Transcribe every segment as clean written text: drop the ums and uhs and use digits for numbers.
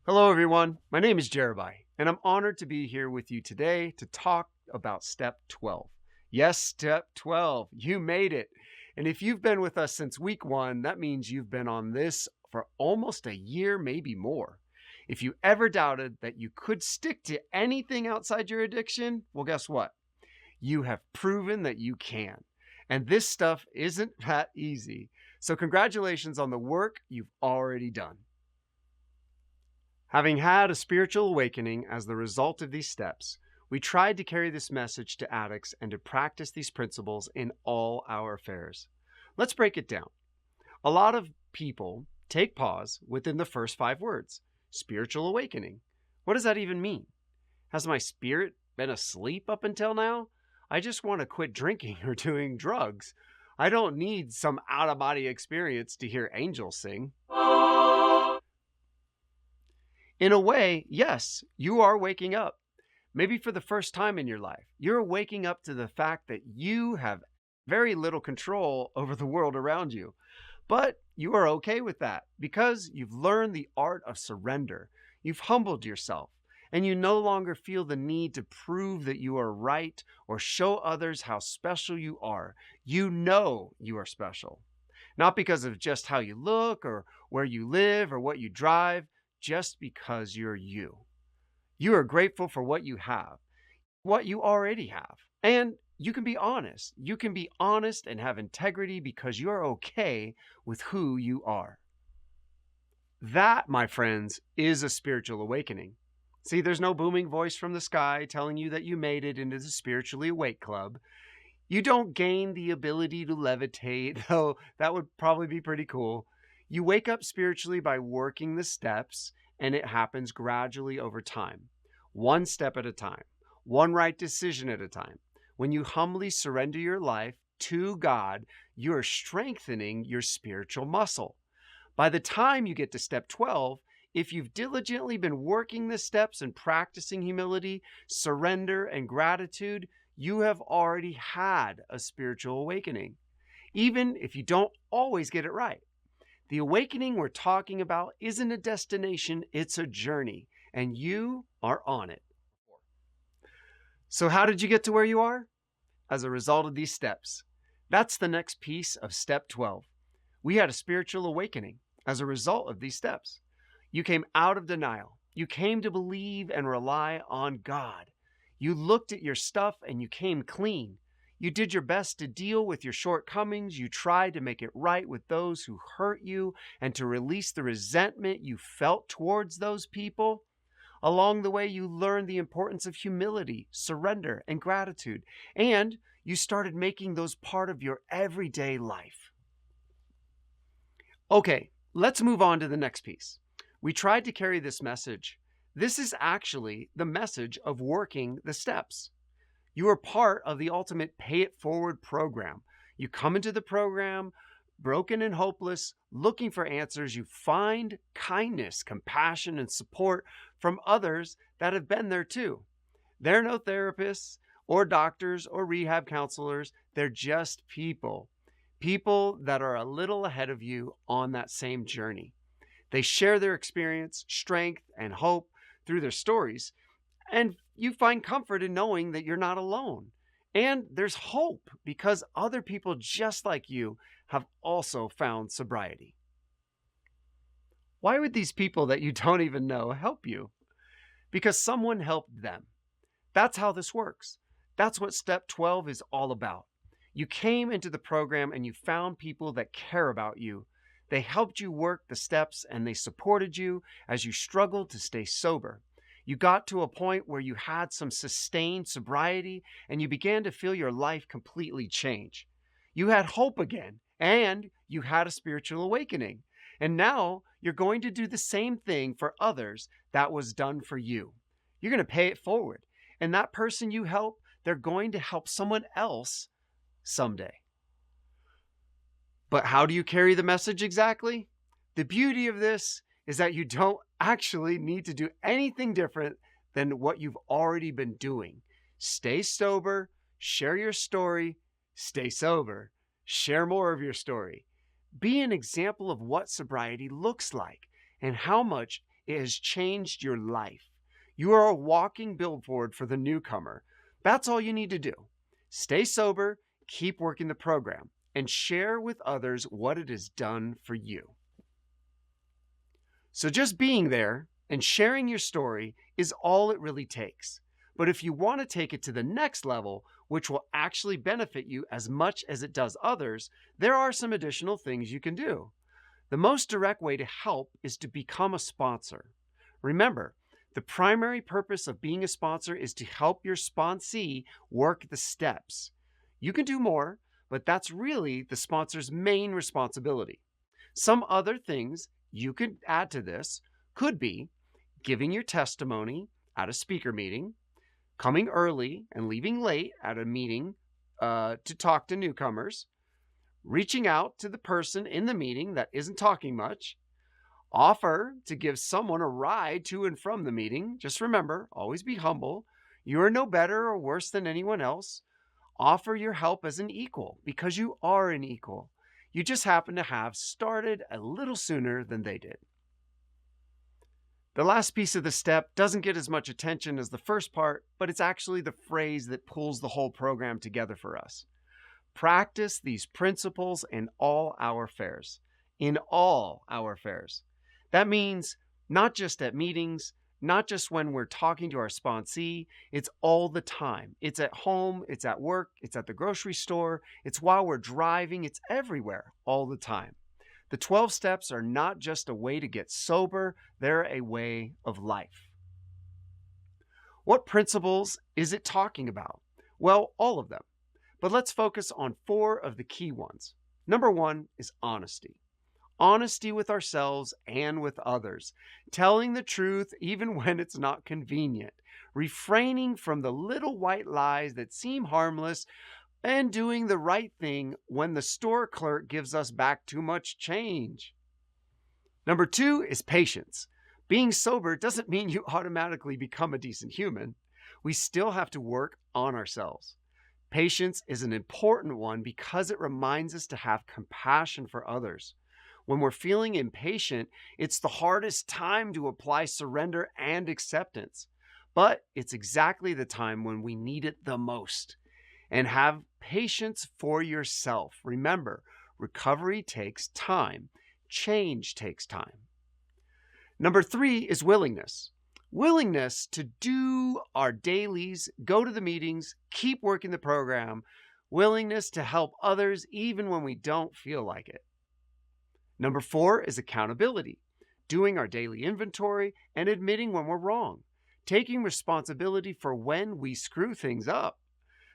Hello, everyone. My name is Jerebai, and I'm honored to be here with you today to talk about Step 12. Yes, Step 12. You made it. And if you've been with us since week one, that means you've been on this for almost a year, maybe more. If you ever doubted that you could stick to anything outside your addiction, well, guess what? You have proven that you can. And this stuff isn't that easy. So, congratulations on the work you've already done. Having had a spiritual awakening as the result of these steps, we tried to carry this message to addicts and to practice these principles in all our affairs. Let's break it down. A lot of people take pause within the first 5 words spiritual awakening. What does that even mean? Has my spirit been asleep up until now? I just want to quit drinking or doing drugs. I don't need some out of body experience to hear angels sing. In a way, yes, you are waking up. Maybe for the first time in your life, you're waking up to the fact that you have very little control over the world around you. But you are okay with that because you've learned the art of surrender. You've humbled yourself, and you no longer feel the need to prove that you are right or show others how special you are. You know you are special. Not because of just how you look or where you live or what you drive, just because you're you. You are grateful for what you have, what you already have. And you can be honest. You can be honest and have integrity because you're okay with who you are. That, my friends, is a spiritual awakening. See, there's no booming voice from the sky telling you that you made it into the spiritually awake club. You don't gain the ability to levitate, though that would probably be pretty cool. You wake up spiritually by working the steps, and it happens gradually over time, one step at a time, one right decision at a time. When you humbly surrender your life to God, you are strengthening your spiritual muscle. By the time you get to step 12, if you've diligently been working the steps and practicing humility, surrender, and gratitude, you have already had a spiritual awakening, even if you don't always get it right. The awakening we're talking about isn't a destination, it's a journey, and you are on it. So, how did you get to where you are? As a result of these steps. That's the next piece of step 12. We had a spiritual awakening as a result of these steps. You came out of denial. You came to believe and rely on God. You looked at your stuff and you came clean. You did your best to deal with your shortcomings. You tried to make it right with those who hurt you and to release the resentment you felt towards those people. Along the way, you learned the importance of humility, surrender, and gratitude, and you started making those part of your everyday life. Okay, let's move on to the next piece. We tried to carry this message. This is actually the message of working the steps. You are part of the ultimate Pay It Forward program. You come into the program broken and hopeless, looking for answers. You find kindness, compassion, and support from others that have been there too. They're no therapists or doctors or rehab counselors. They're just people. People that are a little ahead of you on that same journey. They share their experience, strength, and hope through their stories. And you find comfort in knowing that you're not alone. And there's hope because other people just like you have also found sobriety. Why would these people that you don't even know help you? Because someone helped them. That's how this works. That's what Step 12 is all about. You came into the program and you found people that care about you. They helped you work the steps and they supported you as you struggled to stay sober. You got to a point where you had some sustained sobriety and you began to feel your life completely change. You had hope again and you had a spiritual awakening. And now you're going to do the same thing for others that was done for you. You're going to pay it forward. And that person you help, they're going to help someone else someday. But how do you carry the message exactly? The beauty of this is that you don't actually need to do anything different than what you've already been doing. Stay sober, share your story, stay sober, share more of your story. Be an example of what sobriety looks like and how much it has changed your life. You are a walking billboard for the newcomer. That's all you need to do. Stay sober, keep working the program, and share with others what it has done for you. So just being there and sharing your story is all it really takes. But if you want to take it to the next level, which will actually benefit you as much as it does others, there are some additional things you can do. The most direct way to help is to become a sponsor. Remember, the primary purpose of being a sponsor is to help your sponsee work the steps. You can do more, but that's really the sponsor's main responsibility. Some other things you could add to this could be giving your testimony at a speaker meeting, coming early and leaving late at a meeting to talk to newcomers, reaching out to the person in the meeting that isn't talking much, offer to give someone a ride to and from the meeting. Just remember, always be humble. You are no better or worse than anyone else. Offer your help as an equal because you are an equal. You just happen to have started a little sooner than they did. The last piece of the step doesn't get as much attention as the first part, but it's actually the phrase that pulls the whole program together for us. Practice these principles in all our affairs. In all our affairs. That means not just at meetings, not just when we're talking to our sponsee, it's all the time. It's at home, it's at work, it's at the grocery store, it's while we're driving, it's everywhere, all the time. The 12 steps are not just a way to get sober, they're a way of life. What principles is it talking about? Well, all of them. But let's focus on 4 of the key ones. Number 1 is honesty. Honesty with ourselves and with others. Telling the truth even when it's not convenient. Refraining from the little white lies that seem harmless and doing the right thing when the store clerk gives us back too much change. Number 2 is patience. Being sober doesn't mean you automatically become a decent human. We still have to work on ourselves. Patience is an important one because it reminds us to have compassion for others. When we're feeling impatient, it's the hardest time to apply surrender and acceptance. But it's exactly the time when we need it the most. And have patience for yourself. Remember, recovery takes time. Change takes time. Number 3 is willingness. Willingness to do our dailies, go to the meetings, keep working the program. Willingness to help others even when we don't feel like it. Number 4 is accountability. Doing our daily inventory and admitting when we're wrong. Taking responsibility for when we screw things up.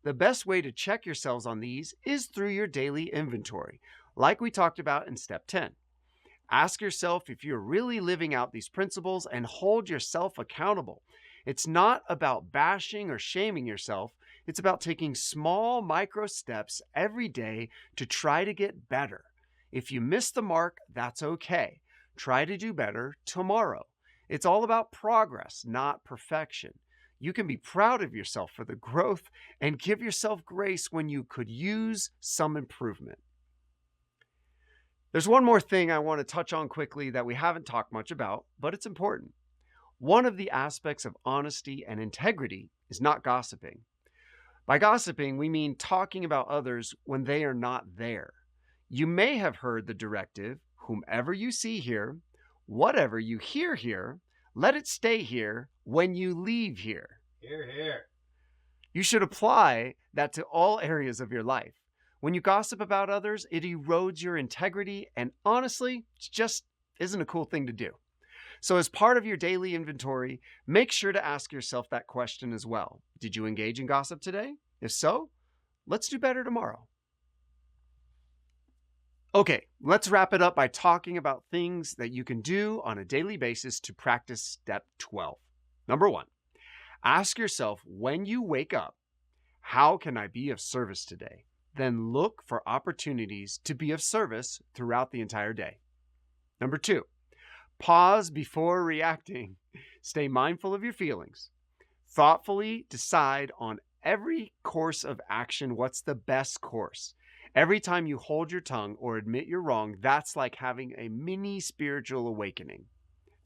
The best way to check yourselves on these is through your daily inventory, like we talked about in step 10. Ask yourself if you're really living out these principles and hold yourself accountable. It's not about bashing or shaming yourself. It's about taking small micro steps every day to try to get better. If you miss the mark, that's okay. Try to do better tomorrow. It's all about progress, not perfection. You can be proud of yourself for the growth and give yourself grace when you could use some improvement. There's one more thing I want to touch on quickly that we haven't talked much about, but it's important. One of the aspects of honesty and integrity is not gossiping. By gossiping, we mean talking about others when they are not there. You may have heard the directive, whomever you see here, whatever you hear here, let it stay here when you leave here. Hear, hear. You should apply that to all areas of your life. When you gossip about others, it erodes your integrity, and honestly, it just isn't a cool thing to do. So as part of your daily inventory, make sure to ask yourself that question as well. Did you engage in gossip today? If so, let's do better tomorrow. Okay, let's wrap it up by talking about things that you can do on a daily basis to practice step 12. Number 1, ask yourself when you wake up, how can I be of service today? Then look for opportunities to be of service throughout the entire day. Number 2, pause before reacting. Stay mindful of your feelings. Thoughtfully decide on every course of action what's the best course. Every time you hold your tongue or admit you're wrong, that's like having a mini spiritual awakening.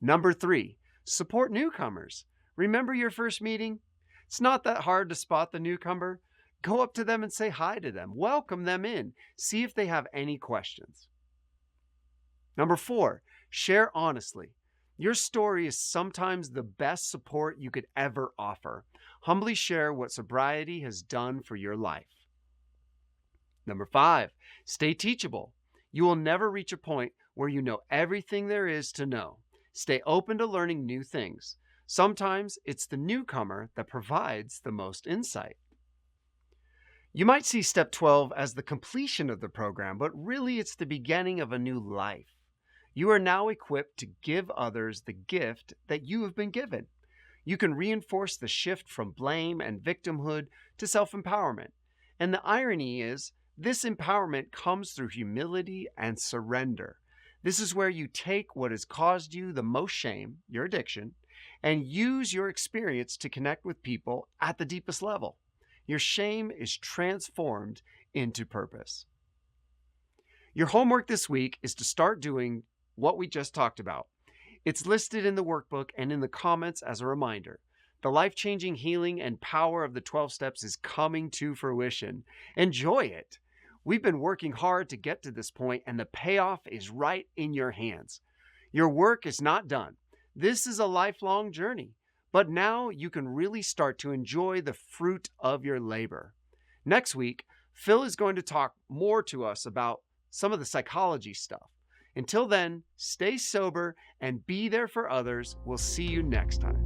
Number three, support newcomers. Remember your first meeting? It's not that hard to spot the newcomer. Go up to them and say hi to them. Welcome them in. See if they have any questions. Number four, share honestly. Your story is sometimes the best support you could ever offer. Humbly share what sobriety has done for your life. Number five, stay teachable. You will never reach a point where you know everything there is to know. Stay open to learning new things. Sometimes it's the newcomer that provides the most insight. You might see step 12 as the completion of the program, but really it's the beginning of a new life. You are now equipped to give others the gift that you have been given. You can reinforce the shift from blame and victimhood to self empowerment. And the irony is, this empowerment comes through humility and surrender. This is where you take what has caused you the most shame, your addiction, and use your experience to connect with people at the deepest level. Your shame is transformed into purpose. Your homework this week is to start doing what we just talked about. It's listed in the workbook and in the comments as a reminder. The life-changing healing and power of the 12 steps is coming to fruition. Enjoy it. We've been working hard to get to this point, and the payoff is right in your hands. Your work is not done. This is a lifelong journey, but now you can really start to enjoy the fruit of your labor. Next week, Phil is going to talk more to us about some of the psychology stuff. Until then, stay sober and be there for others. We'll see you next time.